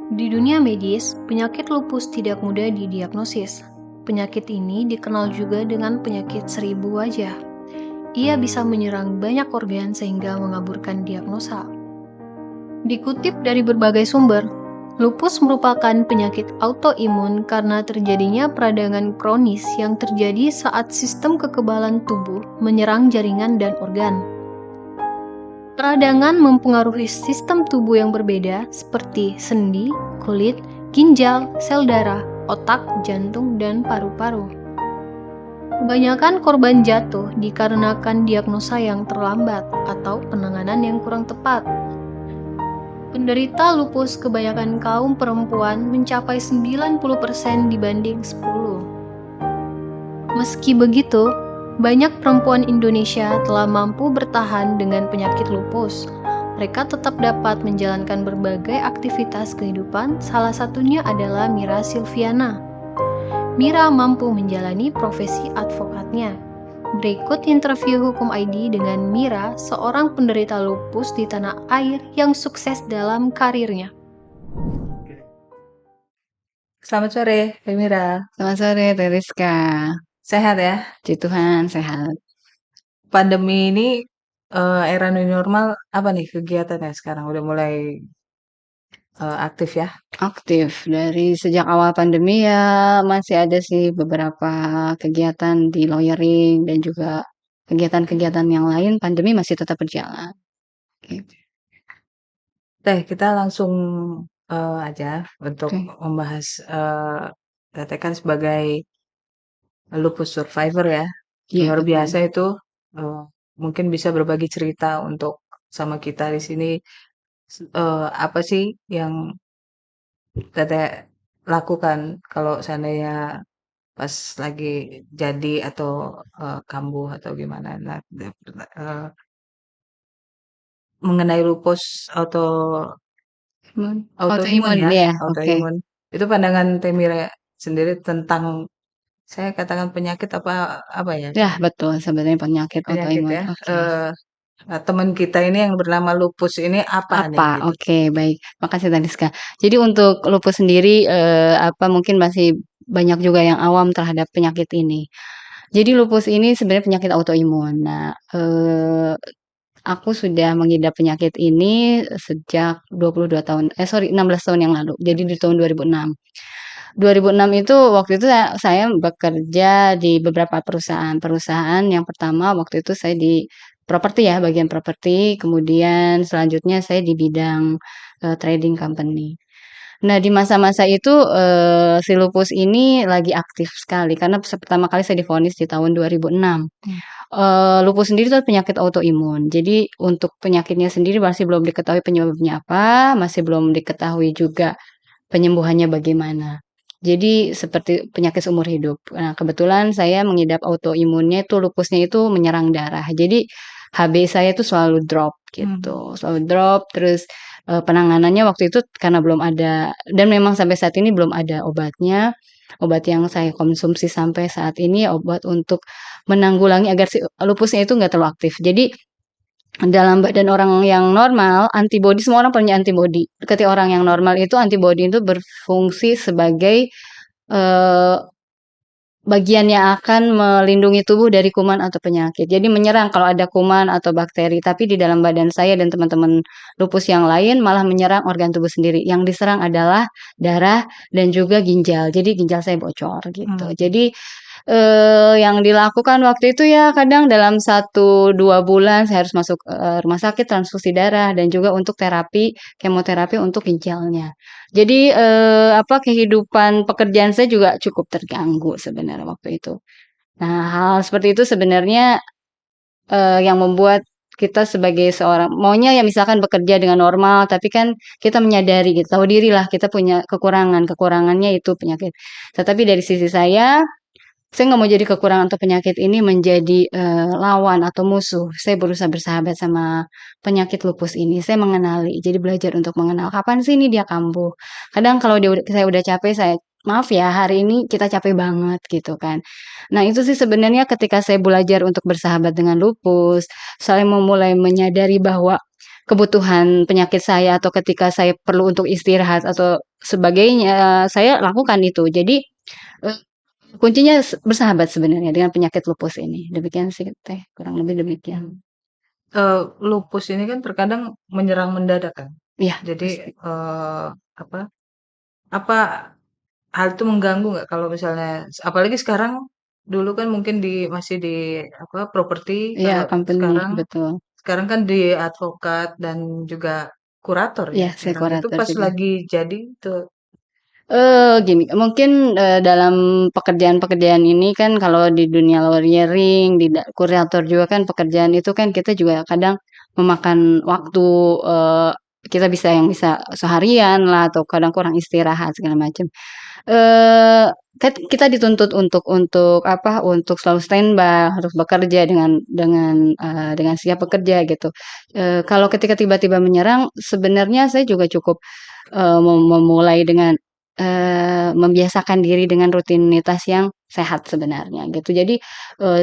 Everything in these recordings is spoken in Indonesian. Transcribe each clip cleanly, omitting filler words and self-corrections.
Di dunia medis, penyakit lupus tidak mudah didiagnosis. Penyakit ini dikenal juga dengan penyakit seribu wajah. Ia bisa menyerang banyak organ sehingga mengaburkan diagnosa. Dikutip dari berbagai sumber, lupus merupakan penyakit autoimun karena terjadinya peradangan kronis yang terjadi saat sistem kekebalan tubuh menyerang jaringan dan organ. Peradangan mempengaruhi sistem tubuh yang berbeda seperti sendi, kulit, ginjal, sel darah, otak, jantung, dan paru-paru. Kebanyakan korban jatuh dikarenakan diagnosa yang terlambat atau penanganan yang kurang tepat. Penderita lupus kebanyakan kaum perempuan mencapai 90% dibanding 10. Meski begitu, banyak perempuan Indonesia telah mampu bertahan dengan penyakit lupus. Mereka tetap dapat menjalankan berbagai aktivitas kehidupan, salah satunya adalah Mira Silviana. Mira mampu menjalani profesi advokatnya. Berikut interview Hukum ID dengan Mira, seorang penderita lupus di tanah air yang sukses dalam karirnya. Selamat sore, Teh Mira. Selamat sore, Teh Rizka. Sehat ya? Puji Tuhan, sehat. Pandemi ini era new normal, apa nih kegiatannya sekarang? Udah mulai aktif ya? Aktif. Dari sejak awal pandemi ya masih ada sih beberapa kegiatan di lawyering dan juga kegiatan-kegiatan yang lain, pandemi masih tetap berjalan. Gitu. Teh, kita langsung aja untuk Oke. membahas Teteh kan sebagai lupus survivor ya. Iya, Luar betul. biasa itu eh, mungkin bisa berbagi cerita untuk sama kita di sini. Apa sih yang Teteh lakukan kalau seandainya pas lagi jadi atau kambuh atau gimana? Nah, eee, mengenai lupus autoimun Autoimun ya, ya, oke. autoimun. Itu pandangan Teh Mira sendiri tentang saya katakan penyakit apa apa ya, Ya, betul sebenarnya penyakit penyakit autoimun. ya, Oke. teman kita ini yang bernama lupus ini apa nih Apa? gitu? Oke, baik. Makasih Teh Rizka. Jadi untuk lupus sendiri mungkin masih banyak juga yang awam terhadap penyakit ini. Jadi lupus ini sebenarnya penyakit autoimun. Nah, aku sudah mengidap penyakit ini sejak 22 tahun, 16 tahun yang lalu. Jadi di tahun 2006. 2006 itu waktu itu saya bekerja di beberapa perusahaan. Perusahaan yang pertama waktu itu saya di properti ya, bagian properti. Kemudian selanjutnya saya di bidang trading company. Nah, di masa-masa itu, si lupus ini lagi aktif sekali karena pertama kali saya divonis di tahun 2006. Lupus sendiri itu penyakit autoimun. Jadi untuk penyakitnya sendiri masih belum diketahui penyebabnya apa, masih belum diketahui juga penyembuhannya bagaimana. Jadi seperti penyakit seumur hidup. Nah, kebetulan saya mengidap autoimunnya itu lupusnya itu menyerang darah. Jadi HB saya itu selalu drop Mhm. gitu, selalu drop terus penanganannya waktu itu karena belum ada dan memang sampai saat ini belum ada obatnya. Obat yang saya konsumsi sampai saat ini obat untuk menanggulangi agar si lupusnya itu nggak terlalu aktif. Jadi dalam badan orang yang normal, antibodi semua orang punya antibodi. Ketika orang yang normal itu antibodi itu berfungsi sebagai eh, bagian yang akan melindungi tubuh dari kuman atau penyakit. Jadi menyerang kalau ada kuman atau bakteri, tapi di dalam badan saya dan teman-teman lupus yang lain malah menyerang organ tubuh sendiri. Yang diserang adalah darah dan juga ginjal. Jadi ginjal saya bocor gitu. Mhm. Jadi yang dilakukan waktu itu ya kadang dalam 1-2 bulan saya harus masuk rumah sakit transfusi darah dan juga untuk terapi kemoterapi untuk ginjalnya. Jadi kehidupan pekerjaan saya juga cukup terganggu sebenarnya waktu itu. Nah, hal seperti itu sebenarnya yang membuat kita sebagai seorang maunya ya misalkan bekerja dengan normal, tapi kan kita menyadari gitu, tahu diri lah kita punya kekurangan, kekurangannya itu penyakit. Tetapi dari sisi saya nggak mau jadi kekurangan atau penyakit ini menjadi, lawan atau musuh. Saya berusaha bersahabat sama penyakit lupus ini. Saya mengenali, jadi belajar untuk mengenal, kapan sih ini dia kambuh. Kadang kalau saya udah capek, "Maaf ya, hari ini kita capek banget," gitu kan. Nah, itu sih sebenarnya ketika saya belajar untuk bersahabat dengan lupus, saya memulai menyadari bahwa kebutuhan penyakit saya atau ketika saya perlu untuk istirahat atau sebagainya, saya lakukan itu. Jadi, eee, kuncinya bersahabat sebenarnya dengan penyakit lupus ini. Demikian sih Teh, kurang lebih demikian. Hmm. Lupus ini kan terkadang menyerang mendadak kan. Iya, Jadi pasti. apa apa hal itu mengganggu nggak kalau misalnya apalagi sekarang dulu kan mungkin masih di apa properti Iya, kalau company, sekarang betul. sekarang kan di advokat dan juga kurator ya Iya, saya sekarang itu kurator pas juga. lagi jadi tuh Gini, mungkin, dalam pekerjaan-pekerjaan ini kan kalau di dunia lawyering, di kurator juga kan pekerjaan itu kan kita juga kadang memakan waktu, eee, kita bisa seharian lah atau kadang kurang istirahat segala macam. Eee, kita dituntut untuk apa, untuk selalu standby, harus bekerja dengan siap bekerja gitu. Kalau ketika tiba-tiba menyerang, sebenarnya saya juga cukup, memulai dengan, membiasakan diri dengan rutinitas yang sehat sebenarnya gitu. Jadi,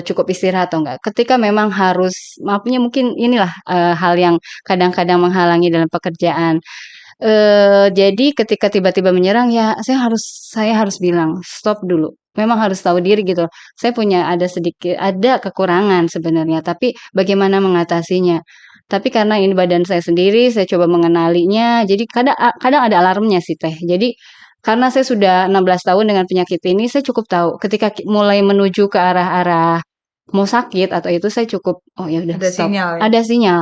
cukup istirahat atau enggak. Ketika memang harus maksudnya mungkin inilah, hal yang kadang-kadang menghalangi dalam pekerjaan. Jadi ketika tiba-tiba menyerang ya saya harus bilang, "Stop dulu." Memang harus tahu diri gitu. Saya punya ada kekurangan sebenarnya, tapi bagaimana mengatasinya. Tapi karena ini badan saya sendiri, saya coba mengenalinya, jadi kadang ada alarmnya sih Teh. Jadi karena saya sudah 16 tahun dengan penyakit ini, saya cukup tahu ketika mulai menuju ke arah-arah mau sakit atau itu saya cukup, "Oh ya udah ada stop." sinyal ya. Ada sinyal.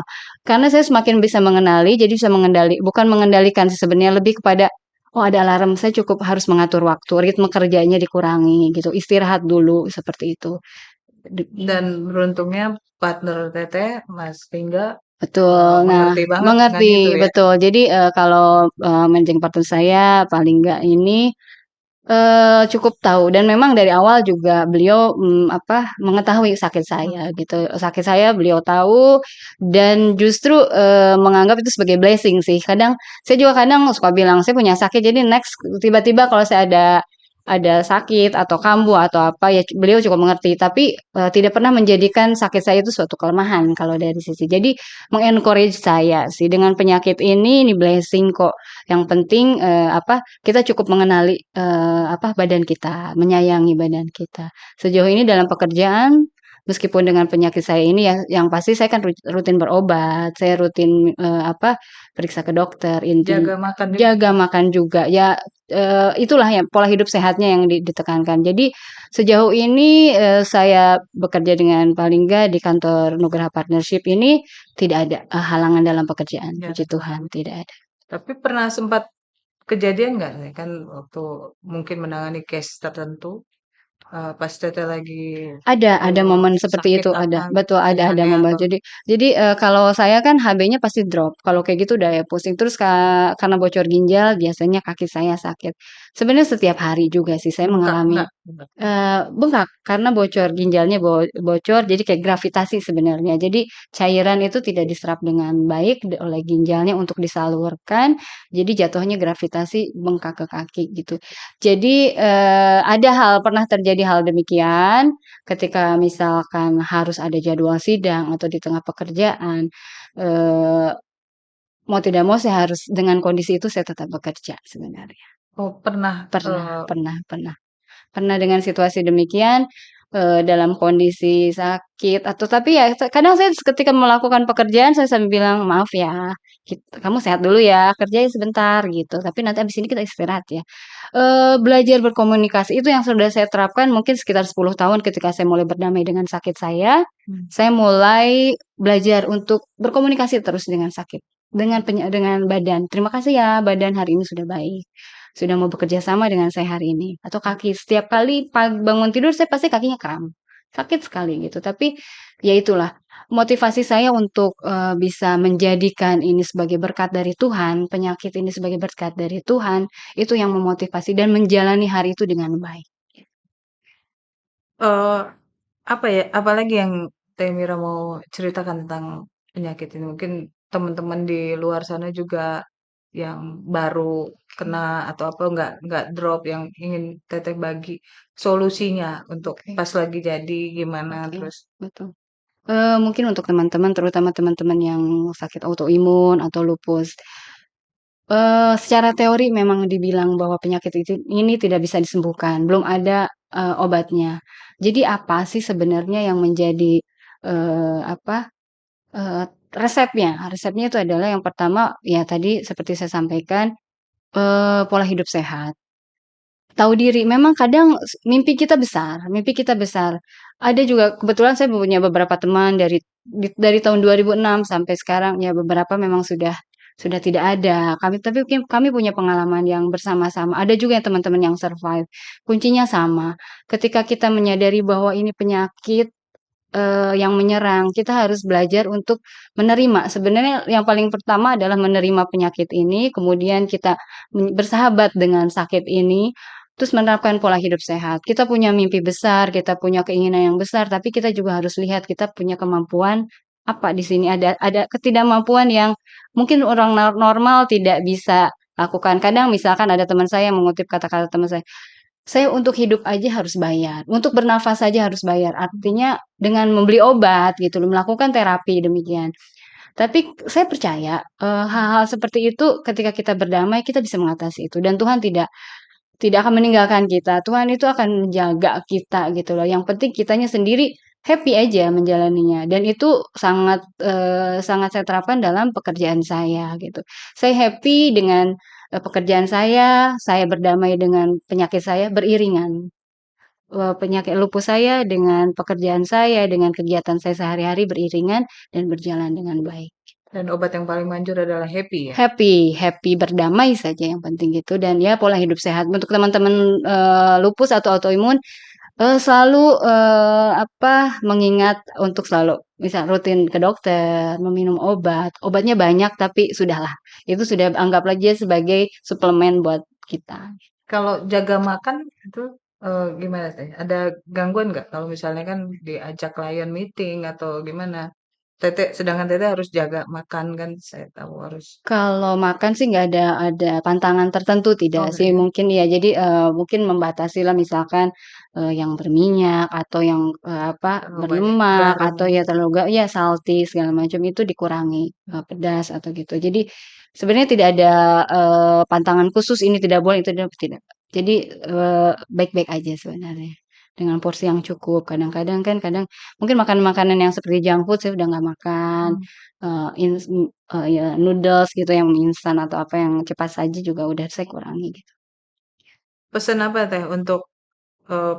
Karena saya semakin bisa mengenali, jadi bisa bukan mengendalikan sih sebenarnya lebih kepada, oh ada alarm, saya cukup harus mengatur waktu, ritme kerjanya dikurangi gitu, istirahat dulu seperti itu. Dan beruntungnya partner Teteh Mas Ringga Betul. Nah, mengerti banget dengan itu mengerti, ya. betul. Jadi, kalau, managing partner saya paling enggak ini cukup tahu dan memang dari awal juga beliau, mengetahui sakit Hmm. saya gitu. Sakit saya beliau tahu dan justru, menganggap itu sebagai blessing sih. Saya juga kadang suka bilang, "Saya punya sakit jadi next tiba-tiba kalau saya ada sakit atau kambuh atau apa ya beliau cukup mengerti." Tapi, tidak pernah menjadikan sakit saya itu suatu kelemahan kalau dari sisi. Jadi mengencourage saya sih, "Dengan penyakit ini blessing kok. Yang penting, kita cukup mengenali, badan kita, menyayangi badan kita. Sejauh ini dalam pekerjaan, meskipun dengan penyakit saya ini ya, yang pasti saya kan rutin berobat, saya rutin, periksa ke dokter, Jaga makan juga. jaga makan juga. Ya, itulah ya pola hidup sehatnya yang ditekankan. Jadi sejauh ini, saya bekerja dengan paling enggak di kantor Nugraha Partnership ini tidak ada, halangan dalam pekerjaan, Ya, puji Tuhan, tidak ada. tapi pernah sempat kejadian nggak nih kan waktu mungkin menangani case tertentu pas Teteh lagi Ada momen seperti sakit itu, apa ada. gitu Betul, ada keluhannya momen. atau Jadi, kalau saya kan HB-nya pasti drop, kalau kayak gitu udah ya pusing. Terus karena bocor ginjal biasanya kaki saya sakit. Sebenarnya setiap hari juga sih saya bengkak mengalami enggak? Bengkak, karena ginjalnya bocor, jadi kayak gravitasi sebenarnya. Jadi cairan itu tidak diserap dengan baik oleh ginjalnya untuk disalurkan, jadi jatuhnya gravitasi bengkak ke kaki gitu. Jadi, pernah terjadi hal demikian, ketika misalkan harus ada jadwal sidang atau di tengah pekerjaan, eee, mau tidak mau saya harus dengan kondisi itu saya tetap bekerja sebenarnya. Oh pernah Pernah eh, pernah pernah. Pernah dengan situasi demikian, dalam kondisi sakit atau tapi ya kadang saya ketika melakukan pekerjaan saya sambil bilang, "Maaf ya, kamu sehat dulu ya, kerjain sebentar," gitu, "tapi nanti abis ini kita istirahat ya." Belajar berkomunikasi itu yang sudah saya terapkan mungkin sekitar 10 tahun ketika saya mulai berdamai dengan sakit hmm, saya mulai belajar untuk berkomunikasi terus dengan sakit, dengan badan, "Terima kasih ya badan hari ini sudah baik." Sudah mau bekerja sama dengan saya hari ini, atau kaki setiap kali bangun tidur saya pasti kakinya kram, sakit sekali gitu. Tapi ya itulah motivasi saya untuk, bisa menjadikan ini sebagai berkat dari Tuhan, penyakit ini sebagai berkat dari Tuhan, itu yang memotivasi dan menjalani hari itu dengan baik. eh, apa ya apalagi yang Teh Mira mau ceritakan tentang penyakit ini mungkin teman-teman di luar sana juga yang baru kena atau apa nggak drop yang ingin Teteh bagi solusinya untuk Oke pas lagi jadi gimana oke, terus betul. Mungkin untuk teman-teman, terutama teman-teman yang sakit autoimun atau lupus, secara teori memang dibilang bahwa penyakit ini tidak bisa disembuhkan, belum ada, obatnya. Jadi apa sih sebenarnya yang menjadi, apa, resepnya? Resepnya itu adalah yang pertama, ya tadi seperti saya sampaikan, pola hidup sehat. Tahu diri, memang kadang mimpi kita besar, mimpi kita besar. Ada juga kebetulan saya punya beberapa teman dari tahun 2006 sampai sekarang, ya beberapa memang sudah tidak ada. Kami punya pengalaman yang bersama-sama. Ada juga yang teman-teman yang survive. Kuncinya sama, ketika kita menyadari bahwa ini penyakit yang menyerang, kita harus belajar untuk menerima. Sebenarnya yang paling pertama adalah menerima penyakit ini, kemudian kita bersahabat dengan sakit ini, terus menerapkan pola hidup sehat. Kita punya mimpi besar, kita punya keinginan yang besar, tapi kita juga harus lihat kita punya kemampuan apa di sini. Ada ketidakmampuan yang mungkin orang normal tidak bisa lakukan. Kadang misalkan ada teman saya yang mengutip kata-kata teman saya untuk hidup aja harus bayar, untuk bernafas saja harus bayar. Artinya dengan membeli obat gitu loh, melakukan terapi demikian. Tapi saya percaya, hal-hal seperti itu ketika kita berdamai, kita bisa mengatasi itu dan Tuhan tidak tidak akan meninggalkan kita. Tuhan itu akan menjaga kita gitu loh. Yang penting kitanya sendiri happy aja menjalaninya dan itu sangat saya terapkan dalam pekerjaan saya gitu. Saya happy dengan, pekerjaan saya berdamai dengan penyakit saya beriringan. Penyakit lupus saya dengan pekerjaan saya, dengan kegiatan saya sehari-hari beriringan dan berjalan dengan baik. Dan obat yang paling manjur adalah happy ya? Happy happy, berdamai saja yang penting gitu dan ya pola hidup sehat. Untuk teman-teman, lupus atau autoimun, selalu, mengingat untuk selalu misal rutin ke dokter, meminum obat, obatnya banyak tapi sudahlah, itu sudah anggap aja sebagai suplemen buat kita. Kalau jaga makan itu, gimana Teh? Ada gangguan nggak kalau misalnya kan diajak klien meeting atau gimana? Sedangkan Teteh harus jaga makan kan, saya tahu harus. Kalau makan sih nggak ada pantangan tertentu tidak Oh nggak sih, ya? mungkin ya jadi, mungkin membatasilah misalkan, yang berminyak atau yang, Terlalu banyak berlemak garam. atau ya terlalu ya salty segala macam itu dikurangi, pedas atau gitu. Jadi sebenarnya tidak ada, pantangan khusus ini tidak boleh, itu tidak. Jadi, baik-baik aja sebenarnya, dengan porsi yang cukup. Kadang-kadang kan mungkin makanan-makanan yang seperti junk food saya udah nggak makan, Hmm. eee, ins ya noodles gitu yang mie instan atau apa yang cepat saji juga udah saya kurangi gitu. Pesan apa Teh untuk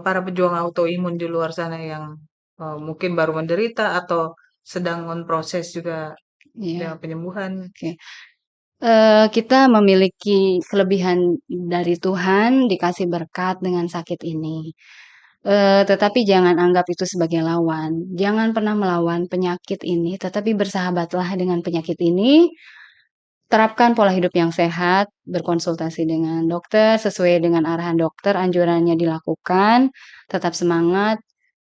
para pejuang autoimun di luar sana yang mungkin baru menderita atau sedang on proses juga Iya, dengan penyembuhan? oke. Kita memiliki kelebihan dari Tuhan, dikasih berkat dengan sakit ini. Tetapi jangan anggap itu sebagai lawan. Jangan pernah melawan penyakit ini, tetapi bersahabatlah dengan penyakit ini. Terapkan pola hidup yang sehat, berkonsultasi dengan dokter, sesuai dengan arahan dokter, anjurannya dilakukan, tetap semangat.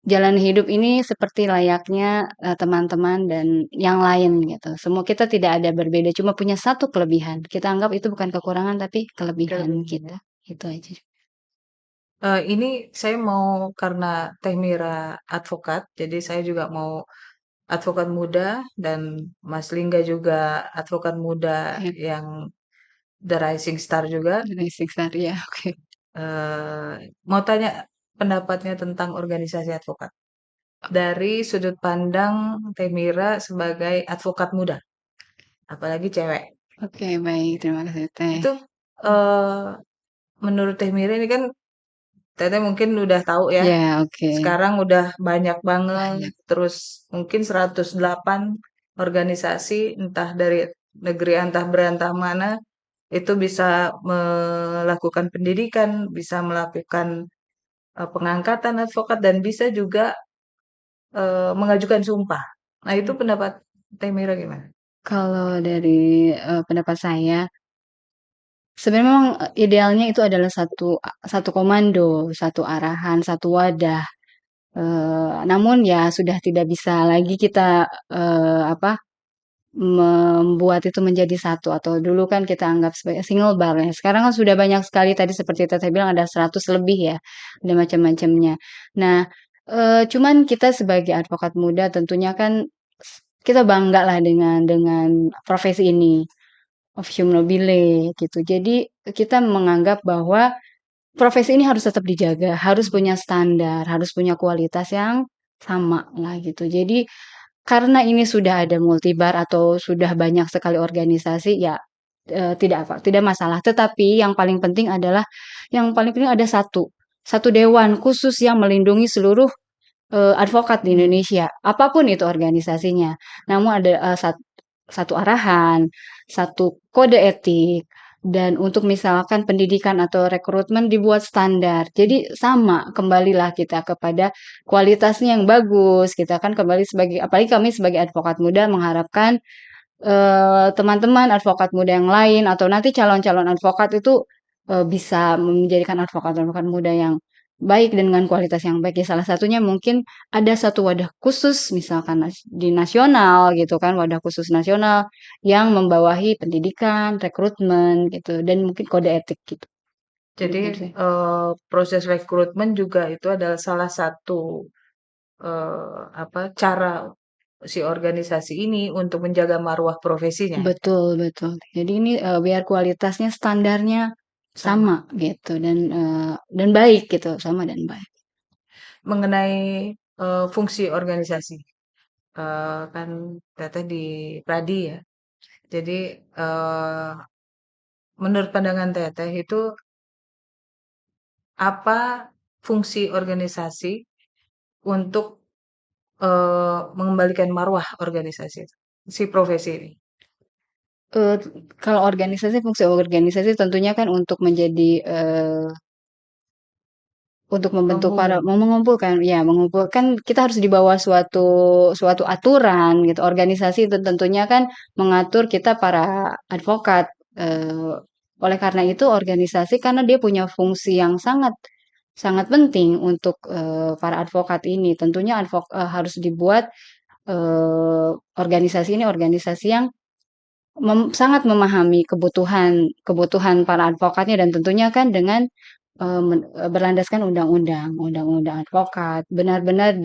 Jalan hidup ini seperti layaknya, teman-teman dan yang lain gitu. Semua kita tidak ada berbeda, cuma punya satu kelebihan. Kita anggap itu bukan kekurangan, tapi kelebihan Kelebihan ya. kita. Itu aja. Ini saya mau karena Teh Mira advokat, jadi saya juga mau advokat muda dan Mas Lingga juga advokat muda Ya, yang The Rising Star juga. dari Siksar ya, oke. Mau tanya pendapatnya tentang organisasi advokat. Dari sudut pandang Teh Mira sebagai advokat muda, apalagi cewek. Oke, baik. Terima kasih, Teh. Itu eh menurut Teh Mira ini kan Teteh mungkin udah tahu ya, Ya, oke. sekarang udah banyak banget, Banyak. terus mungkin 108 organisasi entah dari negeri entah berantah mana itu bisa melakukan pendidikan, bisa melakukan pengangkatan advokat dan bisa juga mengajukan sumpah. Nah, itu pendapat Teh Mira gimana? Kalau dari, pendapat saya, sebenarnya memang, idealnya itu adalah satu komando, satu arahan, satu wadah. Namun ya sudah tidak bisa lagi kita, membuat itu menjadi satu atau dulu kan kita anggap sebagai single bar ya. Sekarang kan sudah banyak sekali tadi seperti Teteh bilang ada 100 lebih ya, ada macam-macamnya. Nah, Cuman kita sebagai advokat muda tentunya kan kita bangga lah dengan profesi ini, officium nobile gitu. Jadi kita menganggap bahwa profesi ini harus tetap dijaga, harus punya standar, harus punya kualitas yang sama lah gitu. Jadi karena ini sudah ada multibar atau sudah banyak sekali organisasi, ya tidak masalah. Tetapi yang paling penting ada satu dewan khusus yang melindungi seluruh advokat di Indonesia, apapun itu organisasinya. Namun ada satu arahan, satu kode etik, dan untuk misalkan pendidikan atau rekrutmen dibuat standar. Jadi sama, kembalilah kita kepada kualitasnya yang bagus. Kita kan kembali sebagai, apalagi kami sebagai advokat muda mengharapkan teman-teman advokat muda yang lain atau nanti calon-calon advokat itu bisa menjadikan advokat-advokat muda yang baik dengan kualitas yang baik. Ya, salah satunya mungkin ada satu wadah khusus, misalkan di nasional gitu kan, wadah khusus nasional yang membawahi pendidikan, rekrutmen gitu, dan mungkin kode etik gitu. Jadi Demikian sih. proses rekrutmen juga itu adalah salah satu cara si organisasi ini untuk menjaga marwah profesinya. Betul, betul. Jadi ini biar kualitasnya standarnya Sama. sama gitu dan baik gitu, sama dan baik. Mengenai fungsi organisasi, kan Teteh di Pradi ya. Jadi menurut pandangan Teteh itu apa fungsi organisasi untuk mengembalikan marwah organisasi itu, si profesi ini? Eee, Kalau organisasi, fungsi organisasi tentunya kan untuk menjadi, untuk membentuk para Penghubung. mengumpulkan, ya mengumpulkan kita harus di bawah suatu suatu aturan gitu. Organisasi itu tentunya kan mengatur kita para advokat, oleh karena itu organisasi karena dia punya fungsi yang sangat sangat penting untuk, para advokat ini. Tentunya harus dibuat, organisasi ini organisasi yang sangat memahami kebutuhan kebutuhan para advokatnya dan tentunya kan dengan berlandaskan undang-undang advokat, benar-benar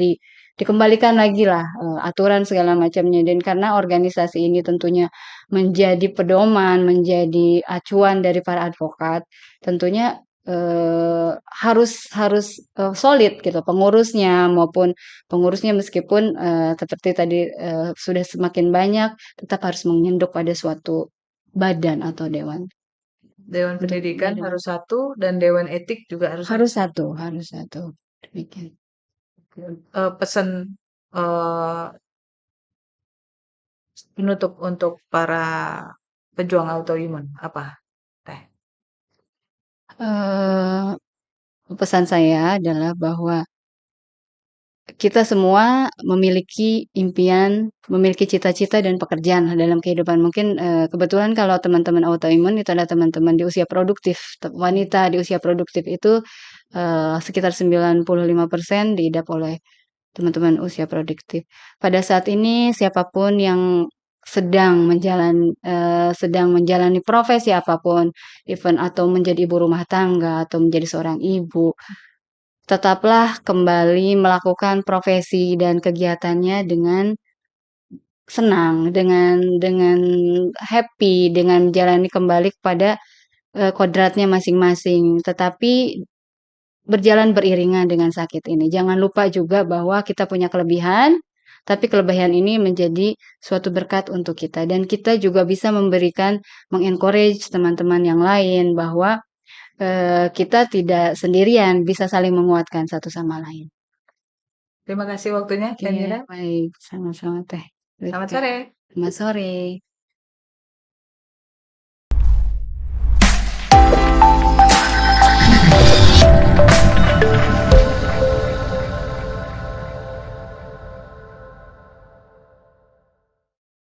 dikembalikan lagi lah aturan segala macamnya dan karena organisasi ini tentunya menjadi pedoman, menjadi acuan dari para advokat, tentunya harus harus solid gitu pengurusnya maupun pengurusnya meskipun seperti tadi sudah semakin banyak tetap harus mengenduk pada suatu badan atau dewan. Dewan Untuk Pendidikan dewan. harus satu dan Dewan Etik juga harus satu. Harus satu. Demikian. Pesan eh, penutup untuk para pejuang autoimun apa, Teh? Eh, Pesan saya adalah bahwa kita semua memiliki impian, memiliki cita-cita dan pekerjaan dalam kehidupan. Mungkin kebetulan kalau teman-teman autoimun itu adalah teman-teman di usia produktif. Wanita di usia produktif itu sekitar 95% diidap oleh teman-teman usia produktif. Pada saat ini siapapun yang sedang menjalani profesi apapun, even atau menjadi ibu rumah tangga atau menjadi seorang ibu, tetaplah kembali melakukan profesi dan kegiatannya dengan senang, dengan happy, dengan menjalani kembali kepada kodratnya masing-masing. Tetapi berjalan beriringan dengan sakit ini. Jangan lupa juga bahwa kita punya kelebihan, tapi kelebihan ini menjadi suatu berkat untuk kita dan kita juga bisa memberikan mengencourage teman-teman yang lain bahwa kita tidak sendirian, bisa saling menguatkan satu sama lain. Terima kasih waktunya, Oke, Teh Mira. baik. Sama-sama Teh Selamat Rizka. sore. Selamat sore.